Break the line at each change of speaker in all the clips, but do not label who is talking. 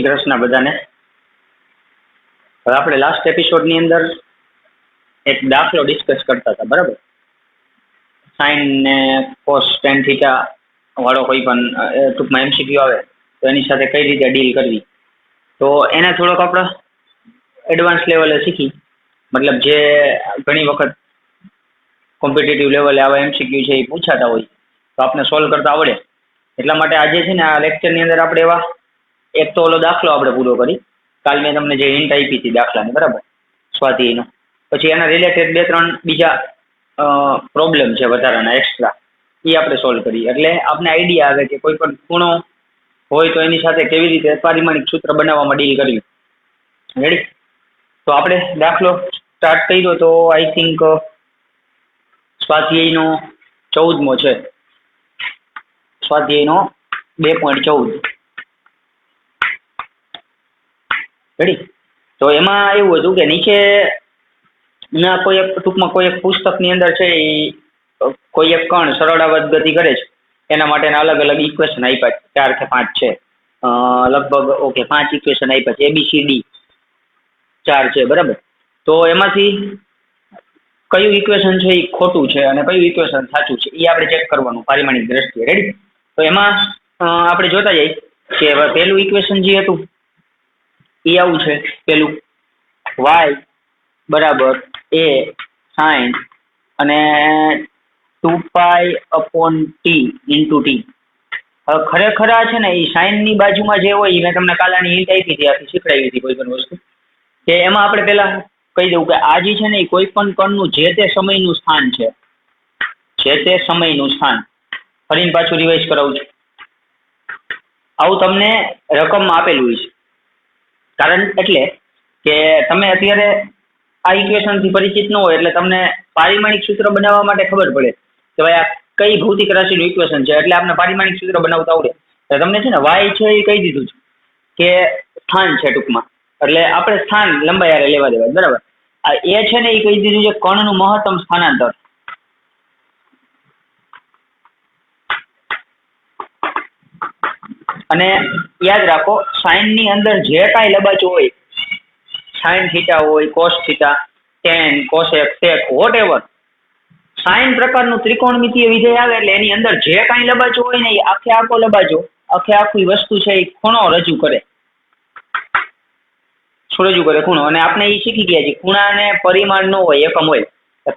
કૃષ્ણ બધાને. હવે આપણે લાસ્ટ એપિસોડની અંદર એક દાખલો ડિસ્કસ કરતા હતા, બરાબર? સાઇન ને કોસ ટેન થીટા વાળો કોઈ પણ ટૂંકમાં એમસીક્યુ આવે તો એની સાથે કઈ રીતે ડીલ કરવી, તો એને થોડોક આપણે એડવાન્સ લેવલે શીખી. મતલબ જે ઘણી વખત કોમ્પિટિટિવ લેવલે આવા એમસીક્યુ છે એ પૂછાતા હોય તો આપણે સોલ્વ કરતા આવડે. એટલા માટે આજે છે ને આ લેક્ચરની અંદર આપણે એવા એક તો ઓલો દાખલો આપણે પૂરો કરી. કાલ મેં તમને જે હિન્ટ આપી હતી દાખલાની, બરાબર, સ્વાધ્યાયનો. પછી એના રિલેટેડ 2-3 બીજા પ્રોબ્લેમ છે વધારાના એક્સ્ટ્રા, એ આપણે સોલ્વ કરીએ. એટલે આપણે આઈડિયા આવે કે કોઈ પણ ખૂણો હોય તો એની સાથે કેવી રીતે પારિમાણિક સૂત્ર બનાવવામાં ડીલ કરવી. રેડી? તો આપણે દાખલો સ્ટાર્ટ કર્યો તો આઈ થિંક સ્વાધ્યાયનો 14મો છે. સ્વાધ્યાયનો 2.14. રેડી? તો એમાં એવું હતું કે નીચે ના કોઈ એક ટૂંકમાં કોઈ એક પુસ્તકની અંદર છે એ કોઈ એક કણ સરળાવત ગતિ કરે છે એના માટેના અલગ અલગ ઇક્વેશન આપ્યા છે. 4 કે 5 છે લગભગ. ઓકે, 5 ઇક્વેશન આપ્યા છે, ABCD 4 છે, બરાબર. તો એમાંથી કયું ઇક્વેશન છે એ ખોટું છે અને કયું ઇક્વેશન સાચું છે એ આપણે ચેક કરવાનું પારિમાણિક દ્રષ્ટિએ. રેડી? તો એમાં આપણે જોતા જઈએ કે પહેલું ઇક્વેશન જે હતું એ આવું છે. પેલું y બરાબર a sin અને 2π/t ઇન્ટુ t. હવે ખરેખર આ છે ને એ સાઇન ની બાજુમાં જે હોય, મેં તમને કાલાની હિન્ટ આપી હતી, આથી શીખડાવી હતી કોઈ પણ વસ્તુ, કે એમાં આપણે પેલા કહી દઉં કે આ જે છે ને એ કોઈ પણ કણનું જે તે સમયનું સ્થાન છે. જે તે સમયનું સ્થાન. ફરીને પાછું રિવાઇઝ કરાવું છું. આવું તમને રકમ આપેલું છે. કારણ એટલે કે તમે અત્યારે આ ઇક્વેશન થી પરિચિત ન હોય એટલે તમને પારિમાણિક સૂત્ર બનાવવા માટે ખબર પડે કે ભાઈ આ કઈ ભૌતિક રાશિનું ઇક્વેશન છે, એટલે આપણે પારિમાણિક સૂત્ર બનાવતા આવડે. એટલે તમને છે ને y છે એ કહી દીધું છે કે સ્થાન છે ટૂંકમાં, એટલે આપણે સ્થાન લંબાઈ હારે લેવા દેવાય, બરાબર. આ એ છે ને એ કહી દીધું છે કણનું મહત્તમ સ્થાનાંતર. અને યાદ રાખો, સાઇન ની અંદર જે કાંઈ લબાચો હોય, સાઇન થીટા હોય, કોસ થીટા, ટેન, કોસેક, સેક, વોટ એવર, સાઇન પ્રકારનું ત્રિકોણમિતીય વિધેય આવે એટલે એની અંદર જે કાંઈ લબાચો હોય ને એ આખે આખો લબાચો, આખી વસ્તુ છે એ ખૂણો રજૂ કરે. શું રજૂ કરે? ખૂણો. અને આપણે એ શીખી ગયા છીએ ખૂણાને પરિમાણ ન હોય, એકમ હોય.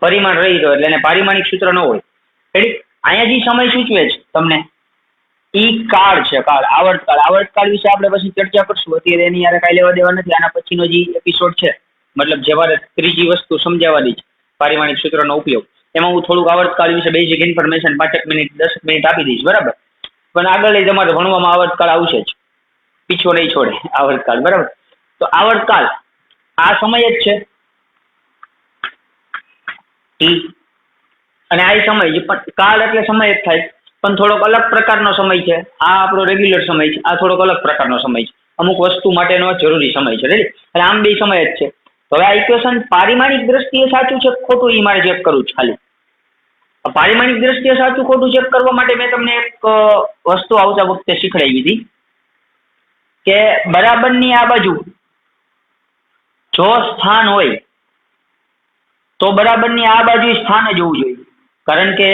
પરિમાણ રહી ગયો એટલે એને પારિમાણિક સૂત્ર ન હોય. અહીંયા જે સમય સૂચવે છે તમને ઈ કાળ છે, કાળ, આવર્તકાળ. આવર્તકાળ વિશે આપણે પછી ચર્ચા કરશું. અત્યારે એની યારે કાંઈ લેવા દેવા નથી. આના પછીનો જે એપિસોડ છે, મતલબ જેવારે ત્રીજી વસ્તુ સમજાવવાની છે પારિમાણિક સૂત્રનો ઉપયોગ, એમાં હું થોડુંક આવર્તકાળ વિશે બેઝિક ઇન્ફોર્મેશન 5 મિનિટ 10 મિનિટ આપી દઈશ, બરાબર. પણ આગળ તમારે ભણવામાં આવર્તકાળ આવશે જ, પીછો નહીં છોડે આવર્તકાળ, બરાબર. તો આવર્તકાળ આ સમય જ છે ટી, અને આ સમય છે. પણ કાળ એટલે સમય જ થાય, પણ થોડોક અલગ પ્રકારનો સમય છે. આ આપણો રેગ્યુલર સમય છે, આ થોડોક અલગ પ્રકારનો સમય છે, અમુક વસ્તુ માટેનો જરૂરી સમય છે. રેડી? એટલે આમ બે સમય જ છે. હવે આ ઇક્વેશન પારિમાણિક દ્રષ્ટિએ સાચું છે ખોટું એ મારે ચેક કરવું છે. ખાલી પારિમાણિક દ્રષ્ટિએ સાચું ખોટું ચેક કરવા માટે મેં તમને એક વસ્તુ આવતા વખતે શીખડાવી હતી કે બરાબરની આ બાજુ જો સ્થાન હોય તો બરાબરની આ બાજુ સ્થાન જ હોવું જોઈએ. કારણ કે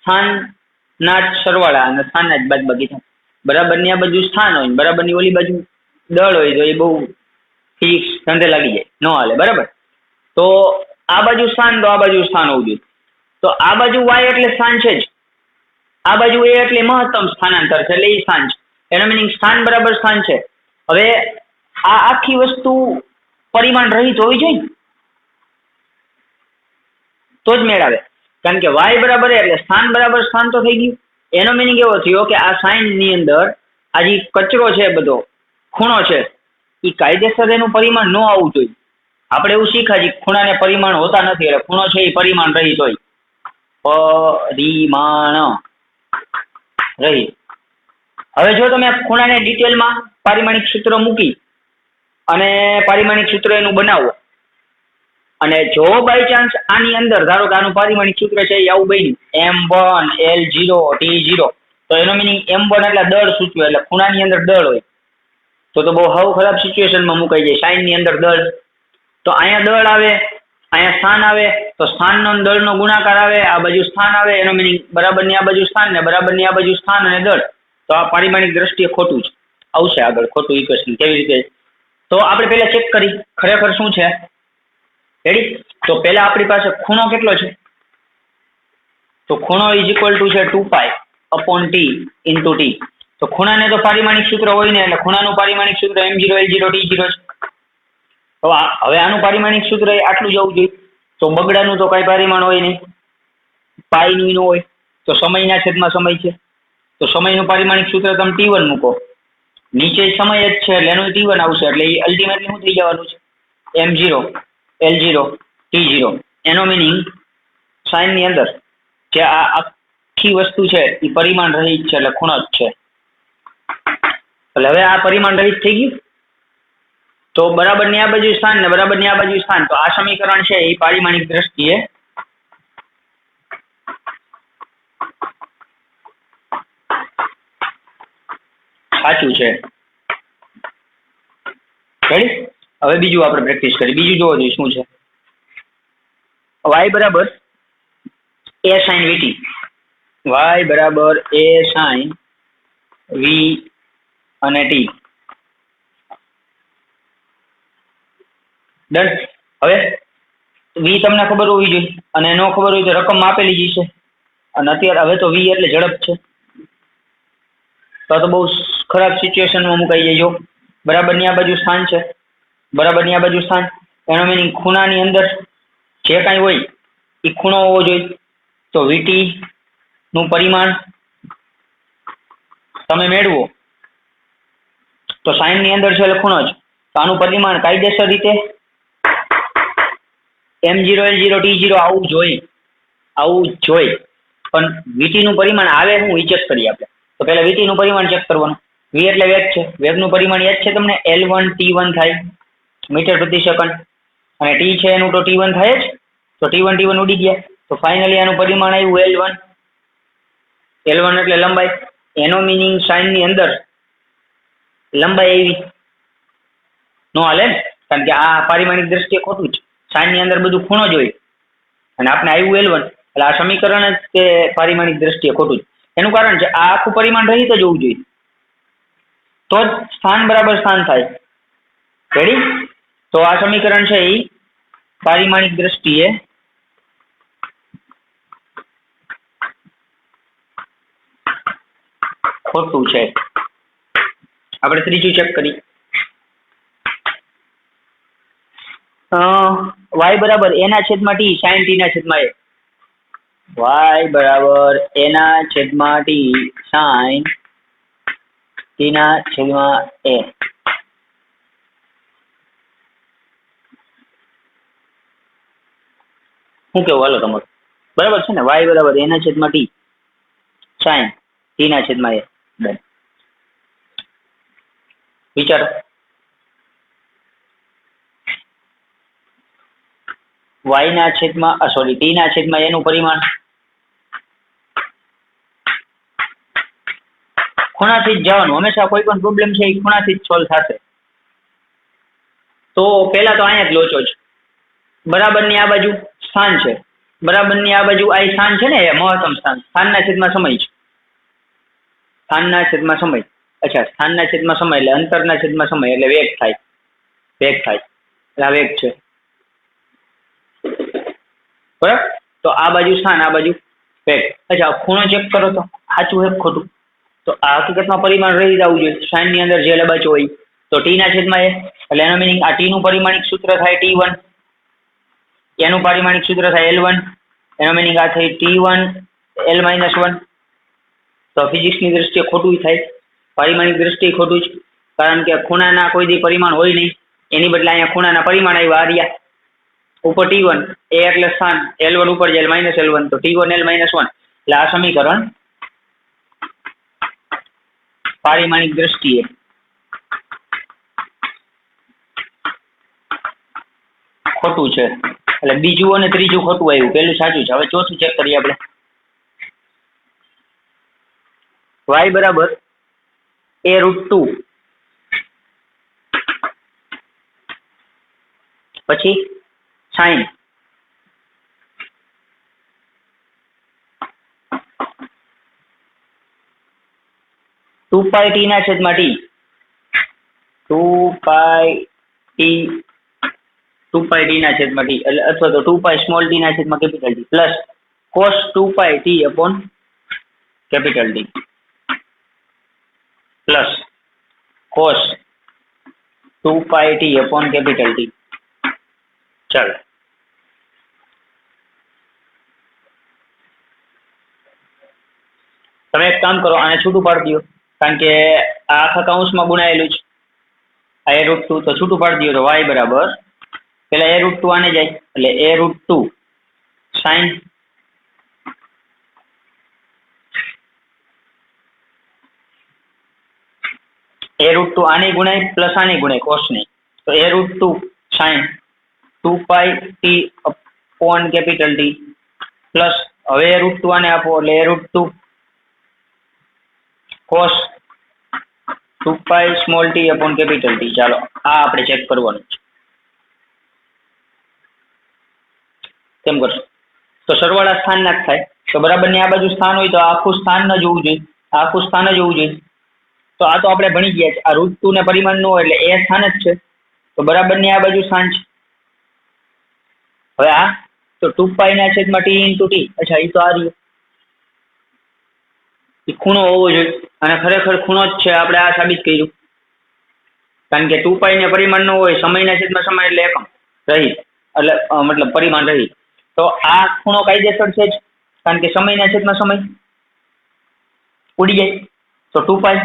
સ્થાનના જ સરવાળા અને સ્થાનના જ બાદબાકી થાય. બરાબરની આ બાજુ સ્થાન હોય, બરાબરની ઓલી બાજુ દળ હોય તો એ બહુ ફિઝિક્સ ધંધે લાગી જાય, ન હાલે, બરાબર. તો આ બાજુ સ્થાન તો આ બાજુ સ્થાન હોવું જોઈએ. તો આ બાજુ y એટલે સ્થાન છે જ, આ બાજુ a એટલે મહત્તમ સ્થાનાંતર છે, એટલે એ સ્થાન છે. એનો મિનિંગ સ્થાન બરાબર સ્થાન છે. હવે આ આખી વસ્તુ પરિમાણ રહિત હોવી જોઈએ તો જ મેળ આવે. કારણ કે y બરાબર એટલે સ્થાન બરાબર સ્થાન તો થઈ ગયું. એનો મિનિંગ એવો થયો કે આ સાઇન ની અંદર આ જે કચરો છે, બધો ખૂણો છે, એ કાયદેસર એનું પરિમાણ ન આવવું જોઈએ. આપણે એવું શીખ્યા છીએ ખૂણાને પરિમાણ હોતા નથી, એટલે ખૂણો છે એ પરિમાણ રહિત હોય. પરિમાણ રહિત. હવે જો તમે ખૂણાને ડિટેલમાં પારિમાણિક સૂત્ર મૂકી અને પારિમાણિક સૂત્ર એનું બનાવો, અને જો બાય ચાન્સ આની અંદર ધારો કે આનું પારિમાણિક સૂત્ર છે એ આવું બન્યું M1 L0 T0, તો એનો મિનિંગ M1 એટલે દળ સૂચવે, એટલે ખૂણાની અંદર દળ હોય. તો બહુ હાવ ખરાબ સિચ્યુએશનમાં મુકાઈ જાય. સાઈન ની અંદર દળ, તો અહીંયા દળ આવે, અહીંયા સ્થાન આવે, તો સ્થાનનો અને દળનો ગુણાકાર આવે, આ બાજુ સ્થાન આવે, એનો મિનિંગ બરાબરની આ બાજુ સ્થાન ને બરાબરની આ બાજુ સ્થાન અને દળ. તો આ પારિમાણિક દ્રષ્ટિએ ખોટું જ આવશે આગળ, ખોટું ઇક્વેશન. કેવી રીતે? તો આપણે પહેલા ચેક કરી ખરેખર શું છે. રેડી? તો પહેલા આપણી પાસે ખૂણો કેટલો છે? તો ખૂણો ઇઝ ઇક્વલ ટુ છે 2π/t ઇન્ટુ t. તો ખૂણાને તો પારિમાણિક સૂત્ર હોય ને, એટલે ખૂણાનું પારિમાણિક સૂત્ર m0 L0 T0 છે. તો હવે આનું પારિમાણિક સૂત્ર એ આટલું જ આવવું જોઈએ. તો બગડાનું તો કઈ પરિમાણ હોય નહીં, પાઈનું નું હોય. તો સમયના છેદમાં સમય છે, તો સમયનું પારિમાણિક સૂત્ર તમે t1 મૂકો, નીચે સમય જ છે એટલે એનું t1 આવશે. એટલે એ અલ્ટિમેટલી શું થઈ જવાનું છે? m0 L0 T0. એનો મિનિંગ સાઈન ની અંદર જે આ આખી વસ્તુ છે એ પરિમાણ રહિત છે, એટલે ખૂણો જ છે. એટલે હવે આ પરિમાણ રહિત થઈ ગયું. તો બરાબરની આ બાજુ સ્થાન ને બરાબરની આ બાજુ સ્થાન, તો આ સમીકરણ છે એ પારિમાણિક દ્રષ્ટિએ સાચું છે. રેડી? હવે બીજું આપણે પ્રેક્ટિસ કરી. બીજું જોવો જોઈએ શું છે. y બરાબર a sin vt, y બરાબર a sin v અને t. ડન. હવે v તમને ખબર હોવી જોઈએ, અને ન ખબર હોય તો રકમ આપેલી જ છે. અને અત્યારે હવે તો v એટલે ઝડપ છે. તો બહુ ખરાબ સિચ્યુએશનમાં મુકાઈ જાય. જો બરાબરની આ બાજુ સ્થાન છે, બરાબરની આ બાજુ સ્થાન, એનો મિનિંગ ખૂણાની અંદર જે કાંઈ હોય એ ખૂણો હોવો જોઈએ. તો વીટી નું પરિમાણ તમે મેળવો તો સાઈન ની અંદર છે એટલે ખૂણો જ. તો આનું પરિમાણ કાયદેસર રીતે m0 L0 T0 આવવું જોઈએ. પણ વીટી નું પરિમાણ આવે હું એ ચેક કરીએ આપણે. તો પહેલા વીટી નું પરિમાણ ચેક કરવાનું. v એટલે વેગ છે, વેગનું પરિમાણ યાદ છે તમને? L1 T1 થાય મીટર પ્રતિ સેકન્ડ, અને t છે એનું તો T1 થાય જ. તો T1 ઉડી ગયા. તો ફાઇનલી આનું પરિમાણ આવ્યું L1 એટલે લંબાઈ. એનો મિનિંગ સાઈન ની અંદર લંબાઈ આવી નો હાલે, કારણ કે આ પારિમાણિક દ્રષ્ટિએ ખોટું છે. સાઈન ની અંદર બધું ખૂણો જ હોય, અને આપણે આવ્યું L1, એટલે આ સમીકરણ જ તે પારિમાણિક દ્રષ્ટિએ ખોટું છે. એનું કારણ છે આ આખું પરિમાણ રહિત જ હોવું જોઈએ, તો જ સ્થાન બરાબર સ્થાન થાય. રેડી? તો આ સમીકરણ છે એ પારિમાણિક દ્રષ્ટિએ ખોટું છે. આપણે ત્રીજું ચેક કરી. y બરાબર a ના છેદમાં t sin t ના છેદમાં a. y બરાબર a ના છેદમાં t sin t ના છેદમાં a. શું કેવું હાલો તમારું? બરાબર છે ને? y બરાબર a ના છેદમાં t sin t ના છેદમાં a. ડન. વિચારો. y ના છેદમાં t ના છેદમાં a નું પરિમાણ ખૂણાથી જ જવાનું. હંમેશા કોઈ પણ પ્રોબ્લેમ છે એ ખૂણાથી જ સોલ્વ થશે. તો પહેલા તો અહીંયા જ લોચો છે. બરાબરની આ બાજુ સ્થાન છે, બરાબરની આ બાજુ આ સ્થાન છે ને, એ મહત્તમ સ્થાન. સ્થાનના છેદમાં સમય છે. સ્થાનના છેદમાં સમય. અચ્છા, સ્થાનના છેદમાં સમય એટલે અંતરના છેદમાં સમય એટલે વેગ થાય. એટલે આ વેગ છે. બરાબર? તો આ બાજુ સ્થાન, આ બાજુ વેગ. અચ્છા, ખૂણો ચેક કરો તો સાચું છે ખોટું? તો આ હકીકતમાં પરિમાણ રહી જવું જોઈએ. સાઈન ની અંદર જે લબાચો હોય તો t ના છેદમાં a, એટલે એનો મિનિંગ આ t નું પરિમાણિક સૂત્ર થાય T1, એનું પારિમાણિક સૂત્ર થાય L1, એનો મિનિંગ આ થઈ T1 L-1. તો ફિઝિક્સની દ્રષ્ટિએ ખોટું થાય, પારિમાણિક દ્રષ્ટિએ ખોટું જ, કારણ કે ખૂણાના કોઈ દી પરિમાણ હોય નહીં. એની બદલે અહીંયા ખૂણાના પરિમાણ આવ્યા આર્યા. ઉપર T1 a એટલે સ્થાન, L1 ઉપર જાય -L1, તો T1 L-1. એટલે આ સમીકરણ પારિમાણિક દ્રષ્ટિએ ખોટું છે. એટલે બીજું અને ત્રીજું ખોટું આવ્યું, પેલું સાચું છે. હવે ચોથું ચેક કરીએ આપણે. y બરાબર a√2 પછી સાઈન, ટુ પાઈ ટી ના છેદમાં ટી, ટુ પાઈ ટી ના છેદમાં ટી, એટલે અથવા તો ટુ પાઈ સ્મોલ ટી ના છેદમાં capital T plus cos two pi T upon capital T plus cos two pi T upon capital T. ચાલો તમે એક કામ કરો, આને છૂટું પાડી દો, કારણ કે આ આખા કૌંસમાં ગુણાયેલું છે, આ a રૂટ 2 તો છૂટું પાડી દો તો y બરાબર પેલા a રૂટ 2 આને જાય એટલે a route 2 sine a route 2 આને ગુણાય પ્લસ આને ગુણાય કોસ ને, તો a route 2 sine 2 pi T upon capital T plus હવે a રૂટ 2 આને આપો એટલે a route 2 cos 2 pi small T upon capital T. ચાલો આ આપણે ચેક કરવાનું છે, કેમ કરશો તો સરવાળા સ્થાન ના થાય, તો બરાબર ની આ બાજુ સ્થાન હોય તો આખું સ્થાન ન જોવું જોઈએ, આખું સ્થાન જ હોવું જોઈએ. તો આ તો આપણે ભણી ગયા છે, આ રૂટ 2 ને પરિમાણ નો હોય એટલે એ સ્થાન જ છે, તો બરાબર ની આ બાજુ સ્થાન છે. હવે આ તો 2 પાઈ ના છેદમાં ટી ઇન્ટુ ટી, અચ્છા એ તો આ રહ્યું, એ ખૂણો હોવો જોઈએ અને ખરેખર ખૂણો જ છે, આપણે આ સાબિત કર્યું, કારણ કે 2 પાઈ ને પરિમાણ નો હોય, સમયના છેદમાં સમય એટલે એકમ રહી, એટલે મતલબ પરિમાણ રહી, તો આ ખૂણો કાયદેસર છે જ, કારણ કે સમયના છેદમાં સમય ઉડી જાય, તો 2 પાઈ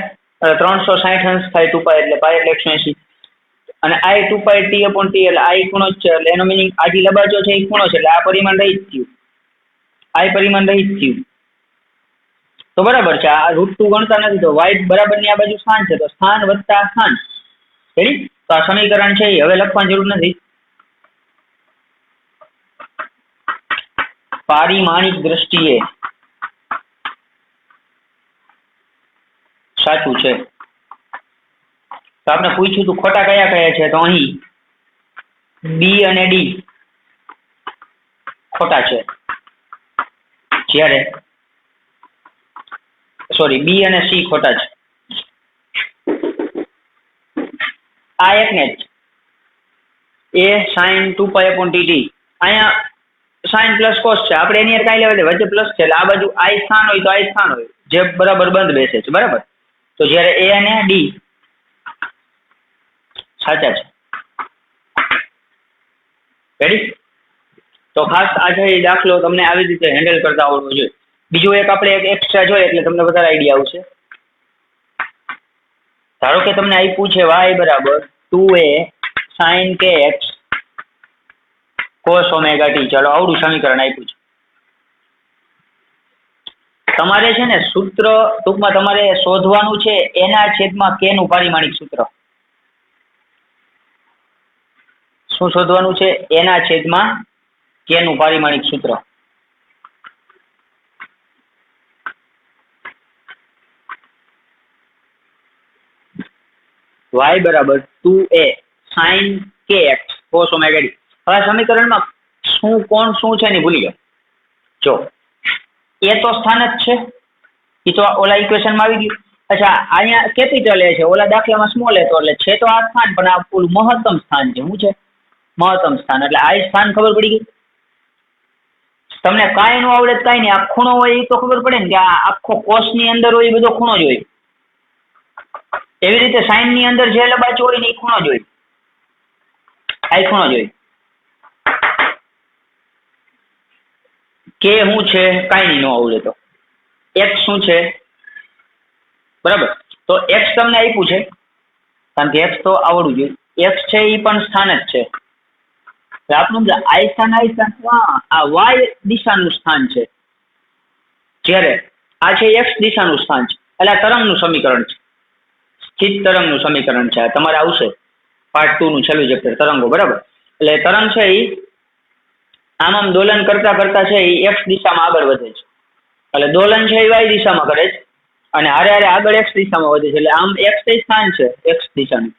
360 અંશ થાય, 2 પાઈ એટલે પાઈ એટલે 180, અને આ 2 પાઈ ટી અપોન ટી એટલે આ ખૂણો જ છે, એટલે એનો મિનિંગ આ જે લબાચો છે એ ખૂણો છે, એટલે આ પરિમાણ રહી જ થયું, આ પરિમાણ રહી જ થયું. તો બરાબર છે, આ રૂટ 2 ગણતા નથી, તો y બરાબર ની આ બાજુ સ્થાન છે, તો સ્થાન વત્તા સ્થાન રેડી. તો આ સમીકરણ છે એ હવે લખવાની જરૂર નથી, પારિમાણિક દ્રષ્ટિએ સાચું છે. તો આપણે પૂછ્યું હતું ખોટા કયા કયા છે, તો અહીં બી અને ડી ખોટા છે, જ્યારે સોરી બી અને સી ખોટા છે, આ એક ને જ એ સાઈન 2 પાઈ અપોન ટી, અહીંયા સાઈન પ્લસ કોસ છે, આપણે એની કઈ લેવા દે વચ્ચે પ્લસ છે, એટલે આ બાજુ આઈ સ્થાન હોય તો આઈ સ્થાન હોય, જે બરાબર બંધ બેસે છે, બરાબર. તો જ્યારે એ અને ડી સાચા છે, રેડી. તો ખાસ આ છે દાખલો તમને આવી રીતે હેન્ડલ કરતા આવડવો જોઈએ. બીજું એક આપણે એક એક્સ્ટ્રા જોઈએ એટલે તમને વધારે આઈડિયા આવશે. ધારો કે તમને આપ્યું છે y બરાબર 2a sin kx cos omega t, ચાલો આવડું સમીકરણ આપ્યું છે. તમારે છે ને સૂત્ર ટૂંકમાં તમારે શોધવાનું છે એના છેદમાં k નું પારિમાણિક સૂત્ર. શું શોધવાનું છે? એના છેદમાં k નું પારિમાણિક સૂત્ર. y બરાબર 2a sin kx cos omega t. હવે સમીકરણમાં શું કોણ શું છે ને ભૂલી જાઓ. જો એ તો સ્થાન જ છે, એ તો ઓલા ઇક્વેશનમાં આવી ગયું. અચ્છા અહીંયા કેપિટલ એ છે, ઓલા દાખલામાં સ્મોલ એ તો એટલે છે તો આ સ્થાન, પણ આ પૂરું મહત્તમ સ્થાન છે. શું છે? મહત્તમ સ્થાન. એટલે આ સ્થાન ખબર પડી ગઈ. તમને કાંઈ ન આવડે કાંઈ નહીં, આ ખૂણો હોય એ તો ખબર પડે ને કે આ આખો કોષ ની અંદર હોય એ બધો ખૂણો જ હોય. એવી રીતે સાઈન ની અંદર જે લબાચ હોય ને એ ખૂણો જ હોય, આ ખૂણો જ હોય. કે શું છે કાંઈ નહીં ન આવડે તો. એક્સ શું છે? બરાબર. તો એક્સ તમને આપ્યું છે, કારણ કે એક્સ તો આવડવું જોઈએ. એક્સ છે એ પણ સ્થાન જ છે. આપણું આઈ સ્થાન આ વાય દિશાનું સ્થાન છે, જ્યારે આ છે એક્સ દિશાનું સ્થાન છે. એટલે આ તરંગનું સમીકરણ છે, સ્થિત તરંગનું સમીકરણ છે. તમારે આવશે પાર્ટ 2 નું છેલ્લું ચેપ્ટર તરંગો, બરાબર. એટલે તરંગ છે એ આમ દોલન કરતા કરતા છે એ એક્સ દિશામાં આગળ વધે છે. એટલે દોલન છે એ વાય દિશામાં કરે છે અને હારે હારે આગળ એક્સ દિશામાં વધે છે. એટલે આમ એક્સ એ સ્થાન છે, એક્સ દિશાનું,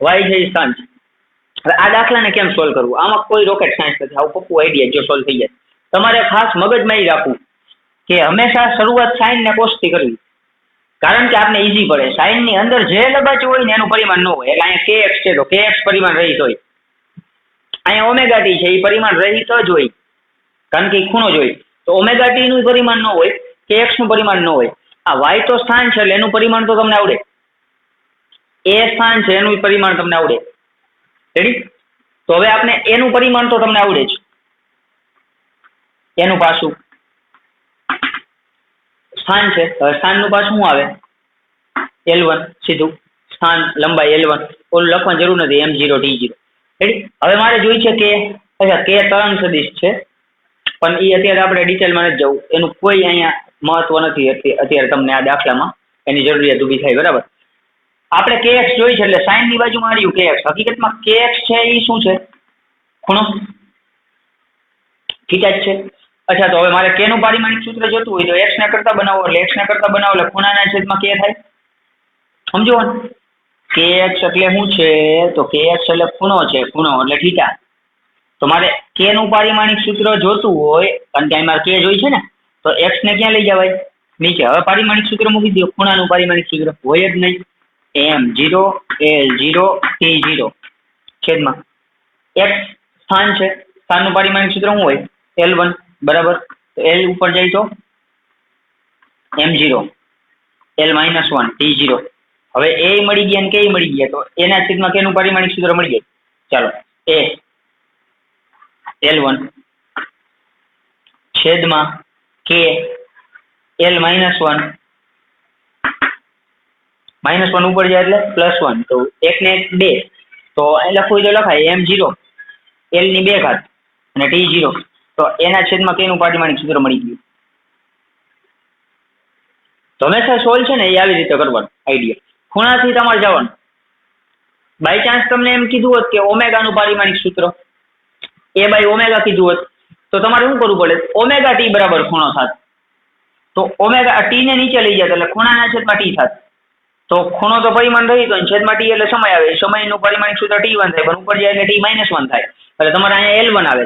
વાય છે એ સ્થાન છે. હવે આ દાખલાને કેમ સોલ્વ કરવું, આમાં કોઈ રોકેટ સાયન્સ નથી, આવું પપ્પુ આઈડિયા જો સોલ્વ થઈ જાય. તમારે ખાસ મગજમાં એ રાખવું કે હંમેશા શરૂઆત સાઈન ને કોસ થી કરવી, કારણ કે આપણે ઈઝી પડે. સાઈન ની અંદર જે લગાચ્યું હોય ને એનું પરિમાણ ન હોય, એટલે અહીંયા kx છે તો kx પરિમાણ રહિત હોય, અહીંયા ઓમેગા ટી છે એ પરિમાણ રહિત જ હોય, કારણ કે ખૂણો જ હોય. તો ઓમેગા ટી નું પરિમાણ ન હોય, kx નું પરિમાણ ન હોય. આ y તો સ્થાન છે એટલે એનું પરિમાણ તો તમને આવડે, એ સ્થાન છે એનું પરિમાણ તમને આવડે. રેડી? તો હવે આપણે એનું પરિમાણ તો તમને આવડે જ, એનું પાછું સ્થાન છે. હવે સ્થાનનું પાછું શું આવે? L1 સીધું સ્થાન લંબાઈ L1, ઓલું લખવાની જરૂર નથી, M0 T0. રેડી? હવે મારે જોઈ છે કે અચ્છા કે તરંગ સદિશ છે, પણ એ અત્યારે આપણે ડિટેલમાં નથી જવું, એનું કોઈ અહીંયા મહત્વ નથી અત્યારે તમને આ દાખલામાં એની જરૂરિયાત ઊભી થાય. બરાબર? આપણે kx જોઈ છે એટલે સાઈન ની બાજુમાં આવ્યું kx. હકીકતમાં kx છે એ શું છે? ખૂણો થીટા જ છે. અચ્છા, તો હવે મારે k નું પારિમાણિક સૂત્ર જોતું હોય તો x ને કરતા બનાવો, એટલે x ને કરતા બનાવો એટલે ખૂણાના છેદમાં k થાય. સમજો ને? kx એટલે શું છે? તો kx એટલે ખૂણો છે, ખૂણો એટલે થીટા. તો મારે k નું પારિમાણિક સૂત્ર જોતું હોય, કારણ કે મારે k જોઈ છે ને, તો x ને ક્યાં લઈ જવાય? નીચે. હવે પારિમાણિક સૂત્ર મૂકી દો, ખૂણાનું પારિમાણિક સૂત્ર હોય જ નહીં, M0 L0 T0 છેદમાં x સ્થાન છે, સ્થાનનું પારિમાણિક સૂત્ર શું હોય? L1. બરાબર? તો L ઉપર જાય તો M0 L-1 T0. હવે a મળી ગયા ને k મળી ગયા, તો એના છેદમાં k નું પારિમાણિક સૂત્ર મળી જાય. ચાલો, a L1 છેદમાં k L-1 -1 ઉપર જાય એટલે +1, તો 1 ને 1 2, તો એ લખવું તો લખાય M0 L ની 2 ઘાત અને T0, તો એના છેદમાં k નું પારિમાણિક સૂત્ર મળી ગયું. તો હંમેશા સોલ્વ છે ને એ આવી રીતે કરવાનું આઈડિયા. ખૂણાથી તમારે જવાનું. બાય ચાન્સ તમને એમ કીધું હોત કે ઓમેગા નું પારિમાણિક સૂત્ર a બાય ઓમેગા કીધું હોત, તો તમારે શું કરવું પડે? ઓમેગા ટી બરાબર ખૂણો થાત, તો ઓમેગા ટી ને નીચે લઈ જતા એટલે ખૂણાના છેદમાં ટી થાત. તો ખૂણો તો પરિમાણ રહી તો છેદમાં ટી એટલે સમય આવે, સમયનું પરિમાણિક સૂત્ર T1 થાય, પણ ઉપર જાય એટલે T-1 થાય. એટલે તમારે અહીંયા L1 આવે,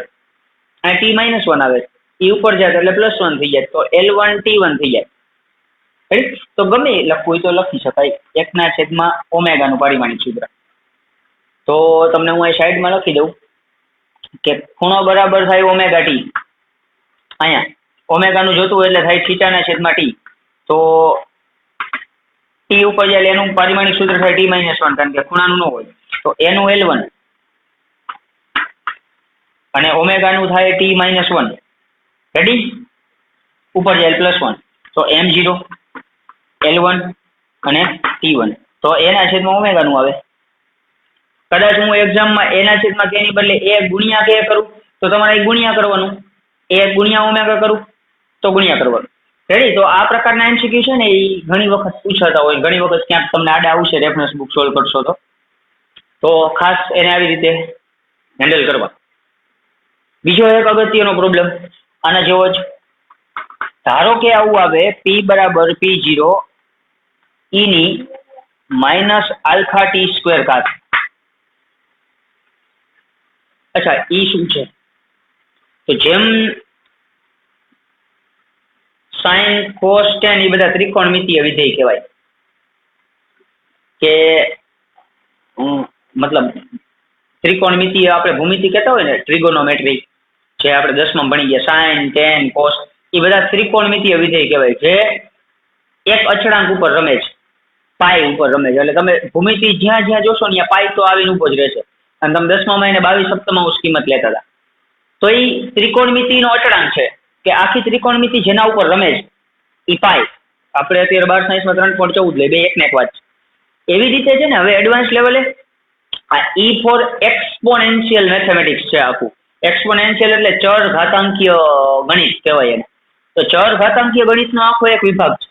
અહીંયા T-1 આવે, એ ઉપર જાય એટલે +1 થઈ જાય, તો L1 T1 થઈ જાય. રાઈટ? તો ગમે લખવું હોય તો લખી શકાય, 1 ના છેદમાં ઓમેગા નું પારિમાણિક સૂત્ર. તો તમને હું અહીં સાઈડમાં લખી દઉં કે ખૂણો બરાબર થાય ઓમેગા ટી. અહીંયા ઓમેગા નું જોતું હોય એટલે થાય થીટાના છેદમાં ટી. તો ટી ઉપર જાય એનું પારિમાણિક સૂત્ર થાય T-1, કારણ કે ખૂણાનું ન હોય, તો એનું L1 અને ઓમેગા નું થાય T-1. રેડી? ઉપર જાય +1, તો M0 L1 અને T1, તો એના છેદમાં ઓમેગા નું આવે. કદાચ હું એક્ઝામમાં એના છેદમાં k ની બદલે a ગુણ્યા k કરું તો તમારે ગુણ્યા કરવાનું, a ગુણ્યા ઓમેગા કરું તો ગુણ્યા કરવાનું. રેડી? તો આ પ્રકારના MCQ છે ને એ ઘણી વખત પૂછાતા હોય, ઘણી વખત ક્યાંક તમને આડા આવશે રેફરન્સ બુક સોલ્વ કરશો તો ખાસ એને આવી રીતે હેન્ડલ કરવા. બીજો એક અગત્યનો પ્રોબ્લેમ આના જેવો જ. ધારો કે આવું આવે p બરાબર P0 e ની -α t². અચ્છા, ઈ શું છે? તો જેમ સાઇન કોસ ટેન એ બધા ત્રિકોણમિતીય વિધેય કહેવાય, કે મતલબ ત્રિકોણમિતીય આપણે ભૂમિતિ કહેતા હોય ને, ટ્રિગોનોમેટ્રી, જે આપણે 10માં ભણી ગયા, સાઇન ટેન કોસ, એ બધા ત્રિકોણમિતીય વિધેય કહેવાય, જે એક અચળાંક ઉપર રમે છે, પાઈ ઉપર રમે છે. એટલે તમે ભૂમિતિ જ્યાં જ્યાં જોશો ને ત્યાં પાઈ તો આવીને ઉપર જ રહેશે. અને તમે 10માં એને 22 સપ્તમાંશ કિંમત લેતા હતા, તો એ ત્રિકોણમિતિનો અચળાંક છે કે આખી ત્રિકોણમિતિ જેના ઉપર રમે છે એ પાઈ. આપણે અત્યારે 12 સાયન્સમાં 3.14 લે, બે એક ને એક વાત છે. એવી રીતે છે ને હવે એડવાન્સ લેવલે આ E ફોર એક્સપોનેન્શિયલ મેથેમેટિક્સ છે આખું. એક્સપોનેન્શિયલ એટલે ચર ઘાતાંકીય ગણિત કહેવાય એને. તો ચર ઘાતાંકીય ગણિતનો આખો એક વિભાગ છે.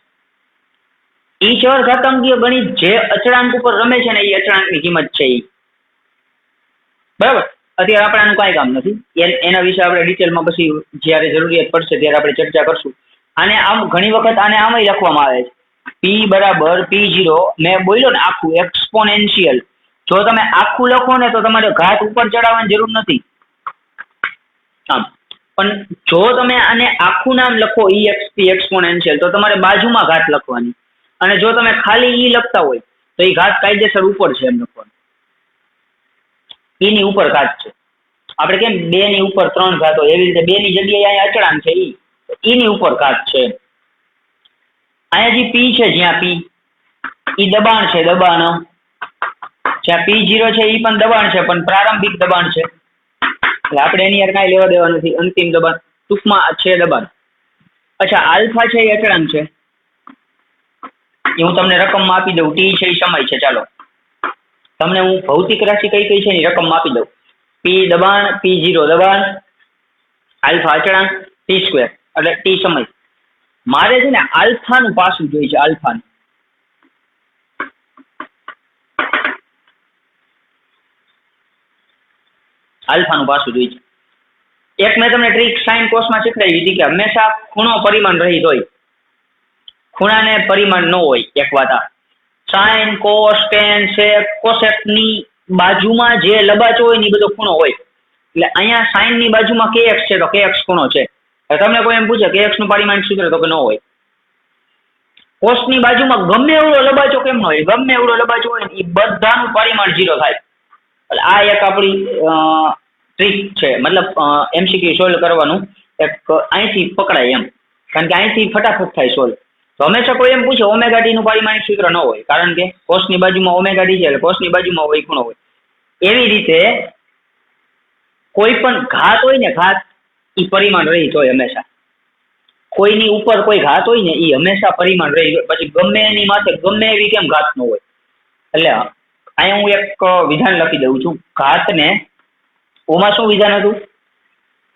ઈ ચર ઘાતાંકીય ગણિત જે અચળાંક ઉપર રમે છે ને એ અચળાંકની કિંમત છે ઈ. બરાબર? અત્યારે આપણે આનું કાંઈ કામ નથી, એના વિશે આપણે ડિટેલમાં પછી જ્યારે જરૂરિયાત પડશે ત્યારે આપણે ચર્ચા કરશું. આને આમ ઘણી વખત આને આમય લખવામાં આવે છે, p બરાબર P0, મેં બોલ્યો ને આખું એક્સપોનેન્શિયલ, જો તમે આખું લખો ને તો તમારે ઘાત ઉપર ચડાવવાની જરૂર નથી. આમ પણ જો તમે આને આખું નામ લખો ext એક્સપોનેન્શિયલ તો તમારે બાજુમાં ઘાત લખવાની. અને જો તમે ખાલી ઈ લખતા હોય તો એ ઘાત કાયદેસર ઉપર છે એમ લખવાનું. ઈ ની ઉપર ઘાત છે. આપણે કેમ 2 ની ઉપર 3 ઘાત હોય એવી રીતે 2 ની જગ્યાએ અહીંયા અચળાંક છે ઈ ની ઉપર ઘાત છે. અહીંયા જે પી છે, જ્યાં પી ઈ દબાણ છે, દબાણ. જ્યાં P0 છે ઈ પણ દબાણ છે, પણ પ્રારંભિક દબાણ છે. એટલે આપણે એની યાર કાંઈ લેવા દેવા નથી. અંતિમ દબાણ ટૂંકમાં છે દબાણ. અચ્છા, આલ્ફા છે એ અચળાંક છે. એ હું તમને રકમમાં આપી દઉં. ટી છે એ સમય છે. ચાલો તમને હું ભૌતિક રાશિ કઈ કઈ છે એની રકમમાં આપી દઉં. પી દબાણ, P0 દબાણ, આલ્ફા અચળાંક, ટી સ્ક્વેર એટલે ટી સમય. મારે છે ને આલ્ફાનું પાસું જોઈએ છે. આલ્ફાનું પાસું જોઈએ છે. એક મેં તમને ટ્રીક સાઇન કોસમાં શીખવાડી હતી કે હંમેશા ખૂણો પરિમાણ રહિત હોય, ખૂણાને પરિમાણ ન હોય. એક વાત આ સાઇન, કોસ, ટેન, સેક, કોસેક ની બાજુમાં જે લબાચો હોય ને એ બધો ખૂણો હોય. એટલે અહીંયા સાઇન ની બાજુમાં kx છે તો kx ખૂણો છે. તમને કોઈ એમ પૂછે kx નું પારિમાણિક સૂત્ર તો કે ન હોય. કોસ ની બાજુમાં ગમે એવડો લબાચો કેમ ન હોય, ગમે એવડો લબાચો હોય ને એ બધાનું પરિમાણ 0 થાય. એટલે આ એક આપણી ટ્રીક છે. મતલબ એમસીક્યુ સોલ્વ કરવાનું એક અહીંથી પકડાય એમ. કારણ કે અહીંથી ફટાફટ થાય સોલ્વ. તો હંમેશા કોઈ એમ પૂછે ઓમેગા ટી નું પારિમાણિક સૂત્ર ન હોય, કારણ કે કોસ ની બાજુમાં ઓમેગા ટી છે એટલે કોસ ની બાજુમાં હોય ખૂણો હોય. એવી રીતે કોઈ પણ ઘાત હોય ને, ઘાત ઈ પરિમાણ રહિત હોય હંમેશા. કોઈની ઉપર કોઈ ઘાત હોય ને એ હંમેશા પરિમાણ રહિત હોય. પછી ગમે એની માથે ગમે એવી કેમ ઘાત ન હોય. એટલે અહીંયા હું એક વિધાન લખી દઉં છું. ઘાતને ઓમાં શું વિધાન હતું?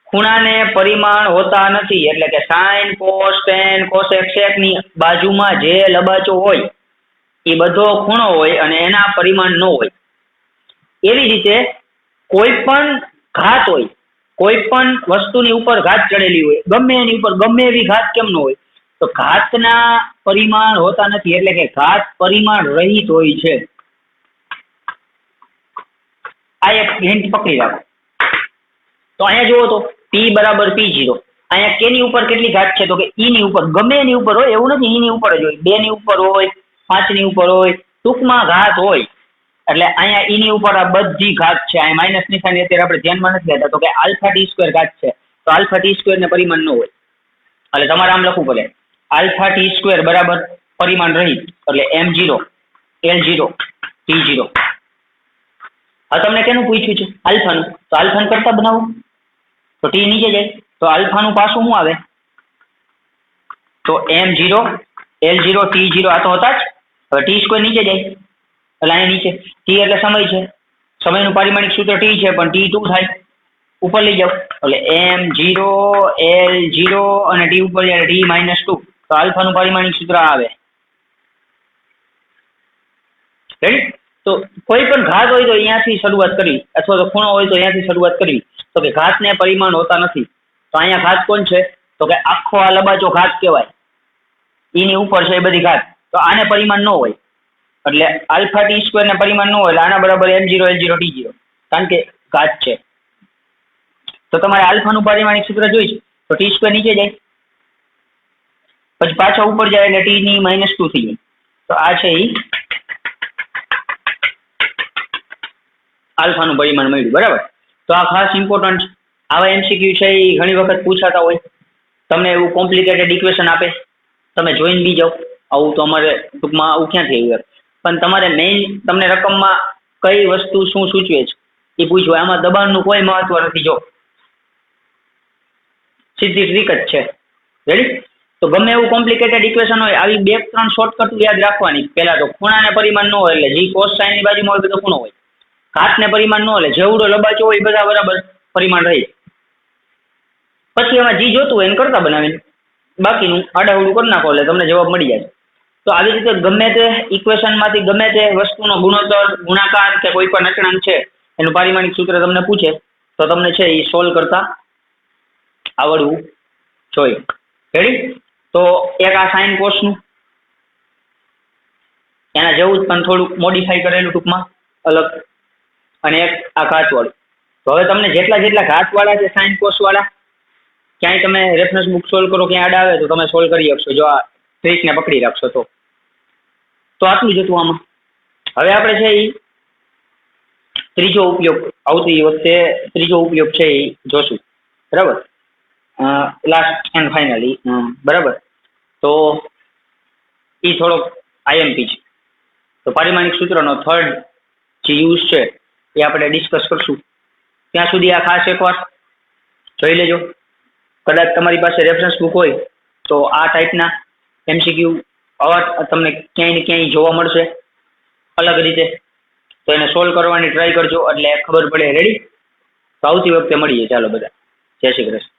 ખૂણાને પરિમાણ હોતા નથી. એટલે કે સાઇન, કોસ, ટેન, કોસેક, સેક ની બાજુમાં જે લબાચો હોય એ બધો ખૂણો હોય અને એના પરિમાણ ન હોય. એવી રીતે કોઈ પણ ઘાત હોય, કોઈ પણ વસ્તુની ઉપર ઘાત ચડેલી હોય, ગમે એની ઉપર ગમે એવી ઘાત કેમ ન હોય, તો ઘાતના પરિમાણ હોતા નથી. એટલે કે ઘાત પરિમાણ રહિત હોય છે. આ એક હિન્ટ પકડી રાખો. તો અહીંયા જુઓ તો P બરાબર P0. અહીંયા કેની ઉપર કેટલી ઘાત છે? તો કે ઈ ની ઉપર. ગમે એની ઉપર હોય એવું નથી, ઈ ની ઉપર જ હોય. 2 ની ઉપર હોય, 5 ની ઉપર હોય, ટૂંકમાં ઘાત હોય. એટલે અહીંયા ઈ ની ઉપર આ બધી ઘાત છે. અહીંયા માઇનસ નિશાની અત્યારે આપણે ધ્યાનમાં નથી લેતા. તો કે આલ્ફા ટી સ્ક્વેર ઘાત છે. તો આલ્ફા ટી સ્ક્વેર ને પરિમાણ ન હોય. એટલે તમારે આમ લખવું પડે આલ્ફા ટી સ્ક્વેર બરાબર પરિમાણ રહિત. એટલે M0 L0 T0. હવે તમને કેનું પૂછ્યું છે? આલ્ફાનું. તો આલ્ફાનું કરતા બનાવો તો ટી નીચે જાય. તો આલ્ફાનું પાસું શું આવે? તો M0 L0 T0. આ તો હતા જ. હવે ટી સ્ક્વેર નીચે જાય એટલે અહીંયા નીચે. ટી એટલે સમય છે. સમયનું પારિમાણિક સૂત્ર ટી છે, પણ T2 થાય. ઉપર લઈ જાઓ એટલે M0 L0 અને ટી ઉપર જાય T -2. તો આલ્ફાનું પારિમાણિક સૂત્ર આવે. રેડી? તો કોઈ પણ ઘાત હોય તો અહીંયાથી શરૂઆત કરવી, અથવા તો ખૂણો હોય તો અહીંયાથી શરૂઆત કરવી. તો કે ઘાતને પરિમાણ હોતા નથી. તો અહીંયા ઘાત કોણ છે? તો કે આખો આ લબાચો ઘાત કહેવાય. ઈની ઉપર છે એ બધી ઘાત. તો આને પરિમાણ ન હોય. એટલે આલ્ફા ટી સ્ક્વેર ને પરિમાણ ન હોય એટલે આના બરાબર M0 L0 T0. કારણ કે ઘાત છે. તો તમારે આલ્ફાનું પારિમાણિક સૂત્ર જોઈશે તો ટી સ્ક્વેર નીચે જાય, પછી પાછા ઉપર જાય એટલે ટી ની -2 થઈ જાય. તો આ છે ઈ આલ્ફાનું પરિમાણ મળ્યું. બરાબર? તો આ ખાસ ઇમ્પોર્ટન્ટ. આવા એમસીક્યુ છે એ ઘણી વખત પૂછાતા હોય. તમને એવું કોમ્પ્લિકેટેડ ઇક્વેશન આપે, તમે જોઈને બી જાઓ આવું તો અમારે ટૂંકમાં આવું ક્યાંથી આવ્યું. પણ તમારે મેઇન તમને રકમમાં કઈ વસ્તુ શું સૂચવે છે એ પૂછવું. આમાં દબાણનું કોઈ મહત્વ નથી. જો સીધી ટ્રીક જ છે. રેડી? તો ગમે એવું કોમ્પ્લિકેટેડ ઇક્વેશન હોય, આવી 2-3 શોર્ટકટ યાદ રાખવાની. પહેલા તો ખૂણાને પરિમાણ ન હોય એટલે જી કોસ સાઇન ની બાજુમાં હોય બધો ખૂણો હોય. ઘાતને પરિમાણ ન હોય જેવડો લબાચો હોય બધા બરાબર પરિમાણ રહી. પછી એમાં જી જોતું હોય એને કરતા બનાવીને બાકીનું આડાવડું કરી નાખો એટલે તમને જવાબ મળી જાય. તો આવી રીતે ગમે તે ઇક્વેશનમાંથી ગમે તે વસ્તુનો ગુણોત્તર, ગુણાકાર કે કોઈ પણ અચળાંક છે એનું પારિમાણિક સૂત્ર તમને પૂછે તો તમને છે એ સોલ્વ કરતા આવડવું જોઈએ. રેડી? તો એક આ સાઇન કોસનું એના જેવું જ પણ થોડુંક મોડિફાઈ કરેલું ટૂંકમાં અલગ, અને એક આ ઘાતવાળું. તો હવે તમને જેટલા જેટલા ઘાતવાળા છે સાઇન કોસવાળા, ક્યાંય તમે રેફરન્સ બુક સોલ્વ કરો ક્યાંય આડા આવે તો તમે સોલ્વ કરી શકશો જો આ ટ્રીકને પકડી રાખશો તો આટલું જ હતું આમાં. હવે આપણે છે એ ત્રીજો ઉપયોગ આવતી વખતે ત્રીજો ઉપયોગ છે એ જોશું. બરાબર, લાસ્ટ એન્ડ ફાઇનલી. બરાબર, તો એ થોડોક આઈએમપી છે. તો પારિમાણિક સૂત્રનો થર્ડ જે યુઝ છે એ આપણે ડિસ્કસ કરશું. ત્યાં સુધી આ ખાસ એકવાર જોઈ લેજો. કદાચ તમારી પાસે રેફરન્સ બુક હોય તો આ ટાઈપના એમસીક્યુ આવા તમને ક્યાંય ને ક્યાંય જોવા મળશે અલગ રીતે. તો એને સોલ્વ કરવાની ટ્રાય કરજો એટલે ખબર પડે. રેડી? તો આવતી વખતે મળીએ. ચાલો બધા, જય શ્રી કૃષ્ણ.